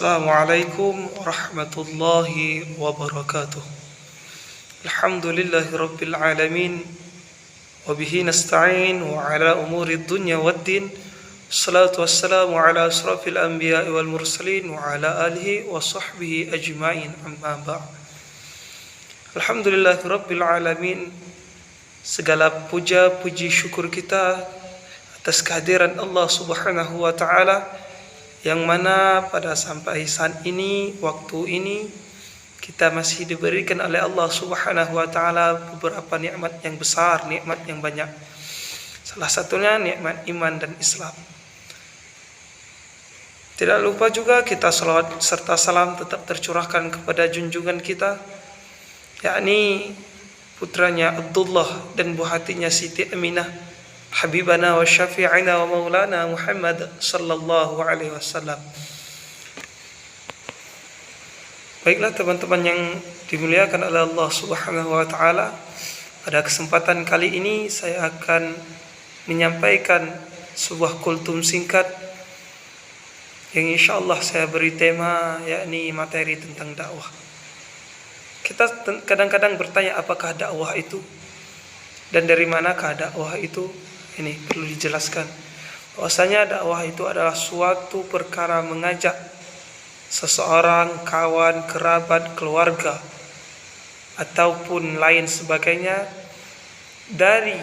Assalamualaikum warahmatullahi wabarakatuh. Alhamdulillahi rabbil alamin. Wabihi nasta'in wa ala umuri dunya waddin. Salatu wassalamu ala asrafil anbiya'i wal mursalin wa ala alihi wa sahbihi ajma'in, amma ba'd. Alhamdulillahi rabbil alamin. Segala puja puji syukur kita atas kehadiran Allah subhanahu wa ta'ala, yang mana pada sampai saat ini, waktu ini, kita masih diberikan oleh Allah subhanahu wa ta'ala beberapa nikmat yang besar, nikmat yang banyak. Salah satunya nikmat iman dan Islam. Tidak lupa juga kita salawat serta salam tetap tercurahkan kepada junjungan kita, yakni putranya Abdullah dan buah hatinya Siti Aminah, Habibana wa syafi'ina wa maulana Muhammad sallallahu alaihi wasallam. Baiklah teman-teman yang dimuliakan oleh Allah subhanahu wa ta'ala, pada kesempatan kali ini saya akan menyampaikan sebuah kultum singkat yang insyaallah saya beri tema, yakni materi tentang dakwah. Kita kadang-kadang bertanya, apakah dakwah itu? Dan dari manakah dakwah itu? Ini perlu dijelaskan. Bahwasanya dakwah itu adalah suatu perkara mengajak seseorang, kawan, kerabat, keluarga, ataupun lain sebagainya dari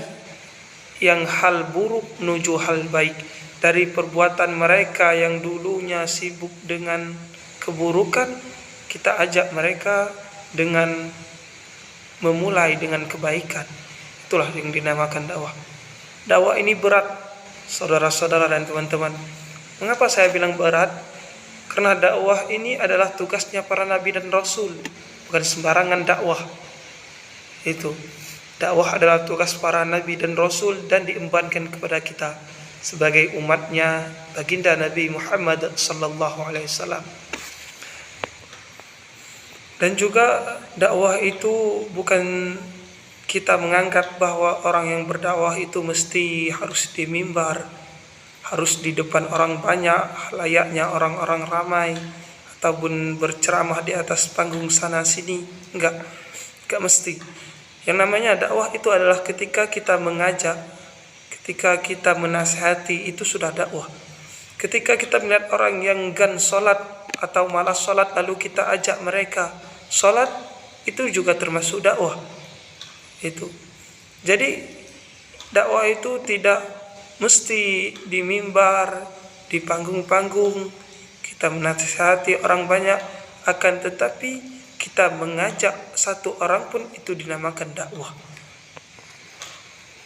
yang hal buruk menuju hal baik, dari perbuatan mereka yang dulunya sibuk dengan keburukan, kita ajak mereka dengan memulai dengan kebaikan. Itulah yang dinamakan dakwah. Dakwah ini berat, saudara-saudara dan teman-teman. Mengapa saya bilang berat? Karena dakwah ini adalah tugasnya para nabi dan rasul, bukan sembarangan dakwah. Itu dakwah adalah tugas para nabi dan rasul dan diembankan kepada kita sebagai umatnya baginda Nabi Muhammad sallallahu alaihi wasallam. Dan juga dakwah itu bukan kita menganggap bahwa orang yang berdakwah itu mesti harus di mimbar, harus di depan orang banyak, layaknya orang-orang ramai, ataupun berceramah di atas panggung sana sini. Enggak mesti. Yang namanya dakwah itu adalah ketika kita mengajak, ketika kita menasihati, itu sudah dakwah. Ketika kita melihat orang yang enggan sholat atau malas sholat, lalu kita ajak mereka sholat, itu juga termasuk dakwah. Itu. Jadi dakwah itu tidak mesti di mimbar, di panggung-panggung kita menasihati orang banyak, akan tetapi kita mengajak satu orang pun itu dinamakan dakwah.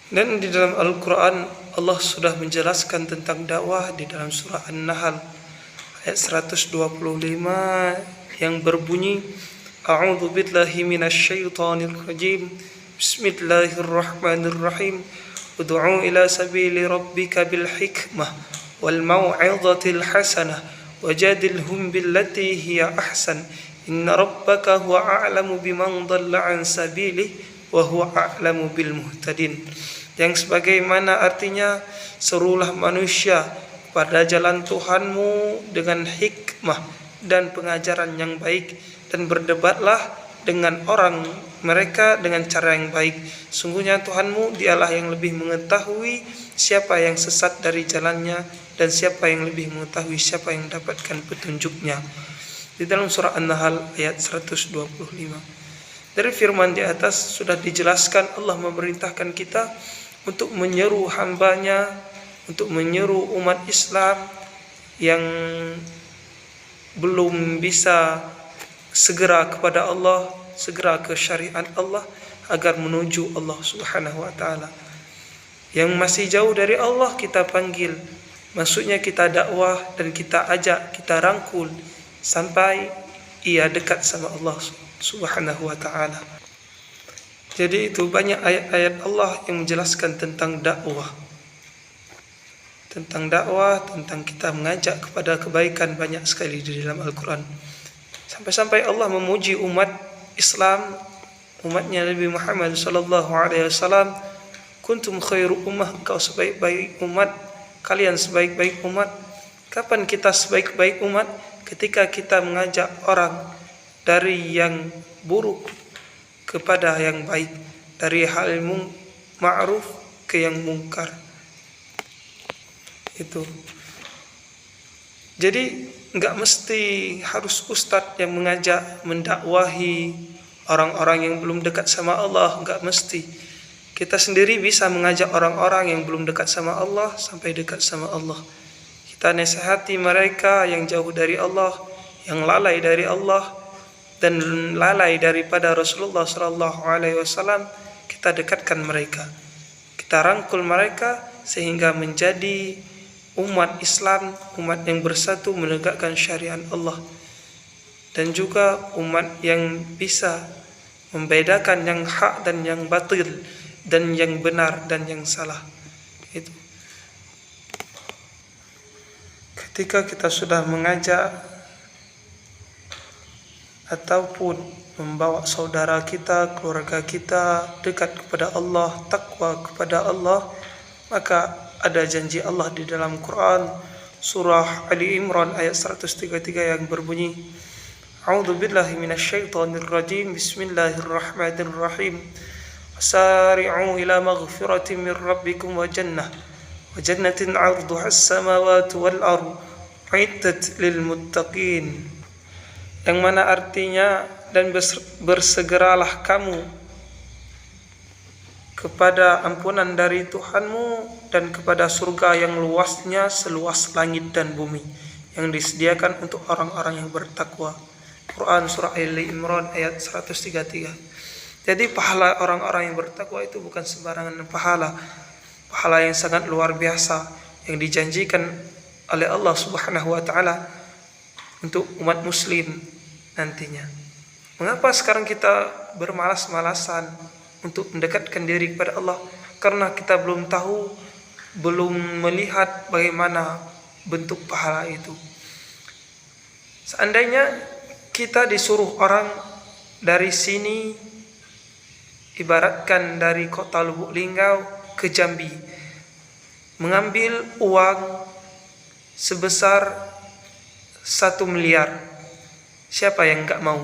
Dan di dalam Al-Quran Allah sudah menjelaskan tentang dakwah di dalam surah An-Nahl ayat 125 yang berbunyi, A'udzu billahi minasyaitonir rajim. Bismillahirrahmanirrahim. Ud'u ila sabili rabbika bil hikmah wal mau'izatil hasanah wajadilhum billati hiya ahsan. Inna rabbaka huwa a'lamu biman dhalla an sabilihi wa huwa a'lamu bil muhtadin. Yang sebagaimana artinya, serulah manusia pada jalan Tuhanmu dengan hikmah dan pengajaran yang baik, dan berdebatlah dengan orang mereka dengan cara yang baik. Sungguhnya Tuhanmu dialah yang lebih mengetahui siapa yang sesat dari jalannya, dan siapa yang lebih mengetahui siapa yang mendapatkan petunjuknya. Di dalam surah An-Nahl ayat 125. Dari firman di atas sudah dijelaskan Allah memerintahkan kita untuk menyeru hambanya, untuk menyeru umat Islam yang belum bisa segera kepada Allah, segera ke syariat Allah, agar menuju Allah subhanahu wa ta'ala. Yang masih jauh dari Allah kita panggil, maksudnya kita dakwah dan kita ajak, kita rangkul sampai ia dekat sama Allah subhanahu wa ta'ala. Jadi itu banyak ayat-ayat Allah yang menjelaskan tentang dakwah. Tentang dakwah, tentang kita mengajak kepada kebaikan, banyak sekali di dalam Al-Quran. Sampai-sampai Allah memuji umat Islam, umatnya Nabi Muhammad sallallahu alaihi wasallam, kuntum khairu ummah, kau sebaik-baik umat, kalian sebaik-baik umat. Kapan kita sebaik-baik umat? ketika kita mengajak orang dari yang buruk kepada yang baik, dari hal ma'ruf ke yang mungkar. Itu. Jadi enggak mesti harus ustadz yang mengajak, mendakwahi orang-orang yang belum dekat sama Allah, enggak mesti. Kita sendiri bisa mengajak orang-orang yang belum dekat sama Allah sampai dekat sama Allah. Kita nasihati mereka yang jauh dari Allah, yang lalai dari Allah dan lalai daripada Rasulullah SAW. Kita dekatkan mereka, kita rangkul mereka sehingga menjadi umat Islam, umat yang bersatu menegakkan syariat Allah, dan juga umat yang bisa membedakan yang hak dan yang batil, dan yang benar dan yang salah. Itu. Ketika kita sudah mengajak ataupun membawa saudara kita, keluarga kita dekat kepada Allah, takwa kepada Allah, maka ada janji Allah di dalam Quran surah Ali Imran ayat 133 yang berbunyi, A'udzu billahi minasyaitonir rajim, bismillahirrahmanirrahim. Wasari'u ila maghfiratin min rabbikum wa jannatin 'arduha as-samawati wal ardu 'iddat lil muttaqin. Yang mana artinya, dan bersegeralah kamu kepada ampunan dari Tuhanmu dan kepada surga yang luasnya seluas langit dan bumi, yang disediakan untuk orang-orang yang bertakwa. Quran surah Ali Imran ayat 133. Jadi pahala orang-orang yang bertakwa itu bukan sembarangan pahala yang sangat luar biasa yang dijanjikan oleh Allah Subhanahu wa taala untuk umat muslim nantinya. Mengapa sekarang kita bermalas-malasan untuk mendekatkan diri kepada Allah? Karena kita belum tahu, belum melihat bagaimana bentuk pahala itu. Seandainya kita disuruh orang dari sini, ibaratkan dari kota Lubuk Linggau ke Jambi, mengambil uang sebesar 1 miliar, siapa yang enggak mau?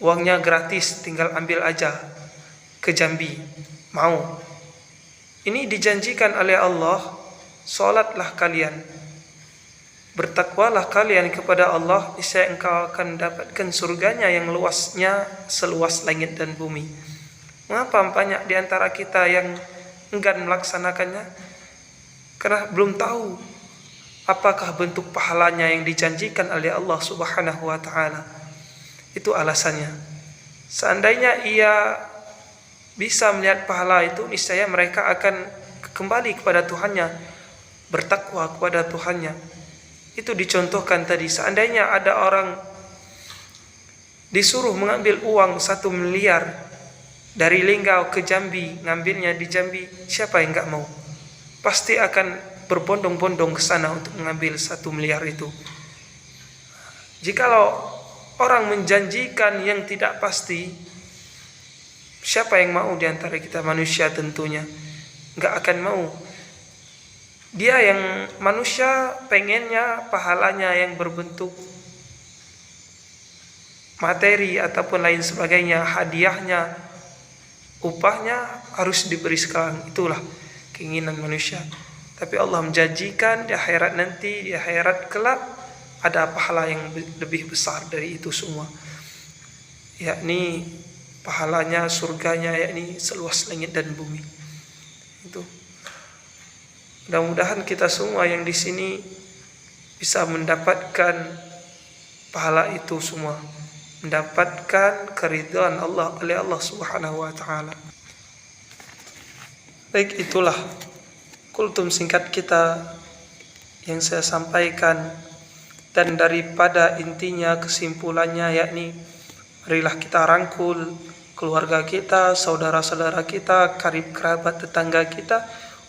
Uangnya gratis, tinggal ambil aja ke Jambi. Mau? Ini dijanjikan oleh Allah, salatlah kalian, bertakwalah kalian kepada Allah, niscaya engkau akan dapatkan surganya yang luasnya seluas langit dan bumi. Mengapa banyak di antara kita yang enggan melaksanakannya? Karena belum tahu apakah bentuk pahalanya yang dijanjikan oleh Allah Subhanahu wa taala. Itu alasannya. Seandainya ia bisa melihat pahala itu, niscaya mereka akan kembali kepada Tuhannya, bertakwa kepada Tuhannya. Itu dicontohkan tadi. Seandainya ada orang disuruh mengambil uang 1 miliar dari Linggau ke Jambi, ngambilnya di Jambi, siapa yang enggak mau? Pasti akan berbondong-bondong ke sana untuk mengambil 1 miliar itu. Jikalau orang menjanjikan yang tidak pasti, siapa yang mau di antara kita manusia? Tentunya enggak akan mau. Dia yang manusia pengennya pahalanya yang berbentuk materi ataupun lain sebagainya, hadiahnya, upahnya harus diberi sekarang. Itulah keinginan manusia. Tapi Allah menjanjikan di akhirat nanti, di akhirat kelak, ada pahala yang lebih besar dari itu semua, yakni pahalanya, surganya, yakni seluas langit dan bumi. Itu. Mudah-mudahan kita semua yang di sini bisa mendapatkan pahala itu semua, mendapatkan keridhaan Allah oleh Allah Subhanahu wa taala. Baik, itulah kultum singkat kita yang saya sampaikan, dan daripada intinya kesimpulannya, yakni marilah kita rangkul keluarga kita, saudara-saudara kita, karib kerabat, tetangga kita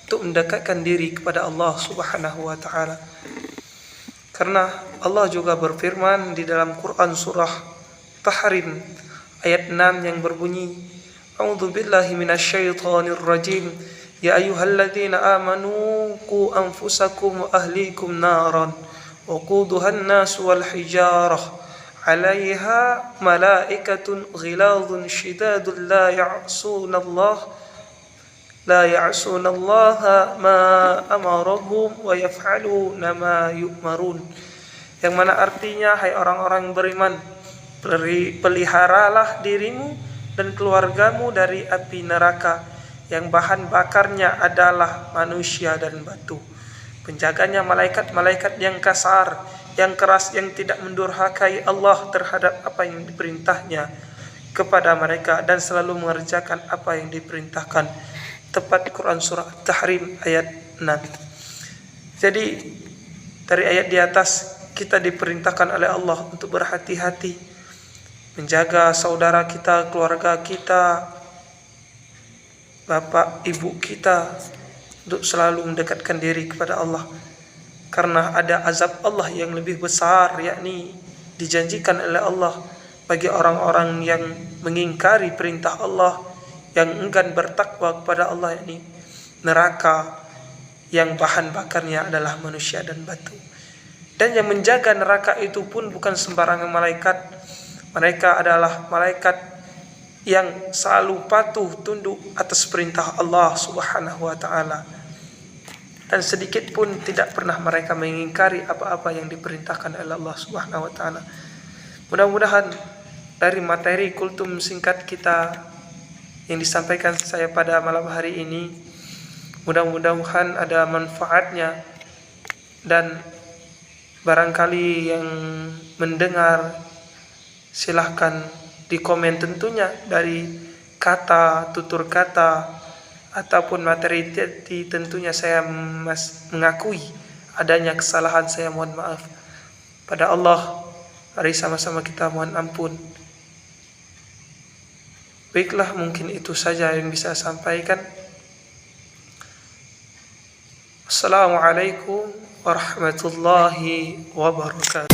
untuk mendekatkan diri kepada Allah Subhanahu wa taala. Karena Allah juga berfirman di dalam Quran surah Tahrim ayat 6 yang berbunyi, A'udzu billahi minasyaitonir rajim. Ya ayyuhalladzina amanu qu anfusakum wa ahlikum naran waquduha an-nas wal hijarah 'alaiha malaikatun ghiladun shidadun la ya'sunallaha ma amarahum wa yaf'aluna ma yu'marun. Yang mana artinya, hai orang-orang beriman, peliharalah dirimu dan keluargamu dari api neraka yang bahan bakarnya adalah manusia dan batu. Penjaganya malaikat-malaikat yang kasar, yang keras, yang tidak mendurhakai Allah terhadap apa yang diperintahnya kepada mereka dan selalu mengerjakan apa yang diperintahkan. Tepat Quran surah At-Tahrim ayat 6. Jadi dari ayat di atas kita diperintahkan oleh Allah untuk berhati-hati menjaga saudara kita, keluarga kita, bapak ibu kita, untuk selalu mendekatkan diri kepada Allah. Karena ada azab Allah yang lebih besar, yakni dijanjikan oleh Allah bagi orang-orang yang mengingkari perintah Allah, yang enggan bertakwa kepada Allah, yakni neraka yang bahan bakarnya adalah manusia dan batu. Dan yang menjaga neraka itu pun bukan sembarangan malaikat. Mereka adalah malaikat yang selalu patuh tunduk atas perintah Allah Subhanahu wa taala. Dan sedikit pun tidak pernah mereka mengingkari apa-apa yang diperintahkan oleh Allah Subhanahu wa taala. Mudah-mudahan dari materi kultum singkat kita yang disampaikan saya pada malam hari ini, mudah-mudahan ada manfaatnya, dan barangkali yang mendengar silahkan di komen tentunya dari kata, tutur kata, ataupun materi tentunya saya mengakui adanya kesalahan, saya mohon maaf. Pada Allah, mari sama-sama kita mohon ampun. Baiklah, mungkin itu saja yang bisa saya sampaikan. Assalamualaikum warahmatullahi wabarakatuh.